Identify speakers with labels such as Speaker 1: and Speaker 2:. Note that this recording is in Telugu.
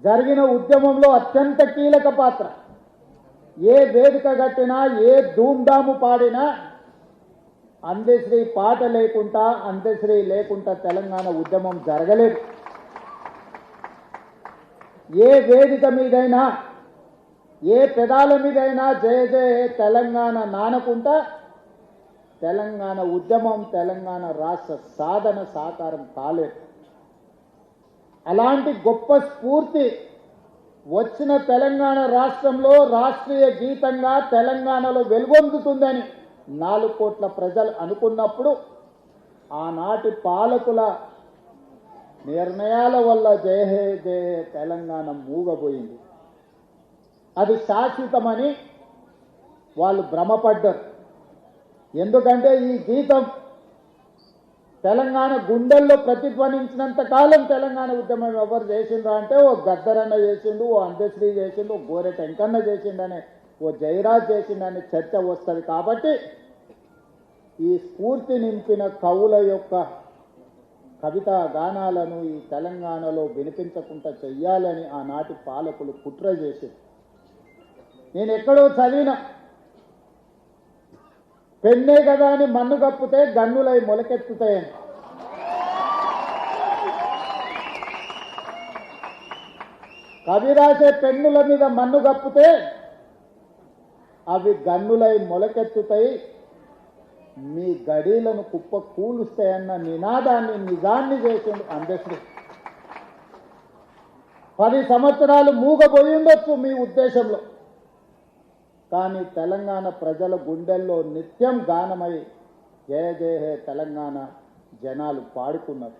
Speaker 1: జరిగిన ఉద్యమంలో అత్యంత కీలక పాత్ర. ఏ వేదిక కట్టినా, ఏ ధూమ్ధాము పాడినా అందశ్రీ పాట లేకుండా, అందశ్రీ లేకుండా తెలంగాణ ఉద్యమం జరగలేదు. ఏ వేదిక మీదైనా, ఏ పెదాల మీదైనా జయ జయ తెలంగాణ నానకుంటా తెలంగాణ ఉద్యమం, తెలంగాణ రాష్ట్ర సాధన సాకారం కాలేదు. అలాంటి గొప్ప స్ఫూర్తి వచ్చిన తెలంగాణ రాష్ట్రంలో రాష్ట్రీయ గీతంగా తెలంగాణలో వెలుగొందుతుందని 4 కోట్ల ప్రజలు అనుకున్నప్పుడు ఆనాటి పాలకుల నిర్ణయాల వల్ల జయ హే జయ హే తెలంగాణ మూగబోయింది. అది శాశ్వతమని వాళ్ళు భ్రమపడ్డారు. ఎందుకంటే ఈ గీతం తెలంగాణ గుండెల్లో ప్రతిధ్వనించినంత కాలం తెలంగాణ ఉద్యమం ఎవరు చేసిండ్రా అంటే ఓ గద్దరన్న చేసిండు, ఓ అందశ్రీ చేసిండు, ఓ గోరె టెంకన్న చేసిండని, ఓ జయరాజ్ చేసిండని చర్చ వస్తుంది. కాబట్టి ఈ స్ఫూర్తి నింపిన కవుల యొక్క కవితా గానాలను ఈ తెలంగాణలో వినిపించకుండా చెయ్యాలని ఆనాటి పాలకులు కుట్ర చేసింది. నేను ఎక్కడో చదివిన, పెన్నే కదా అని మన్ను కప్పితే గన్నులై మొలకెత్తుతాయని. కవి రాసే పెన్నుల మీద మన్ను కప్పితే అవి గన్నులై మొలకెత్తుతాయి, మీ గడీలను కుప్ప కూలుస్తాయన్న నినాదాన్ని, నిజాన్ని చేసిండు అందశ్రీ. 10 సంవత్సరాలు మూగబోయి ఉండొచ్చు మీ ఉద్దేశంలో, కానీ తెలంగాణ ప్రజల గుండెల్లో నిత్యం గానమై జయ జయ హే తెలంగాణ జనాలు పాడుకున్నారు.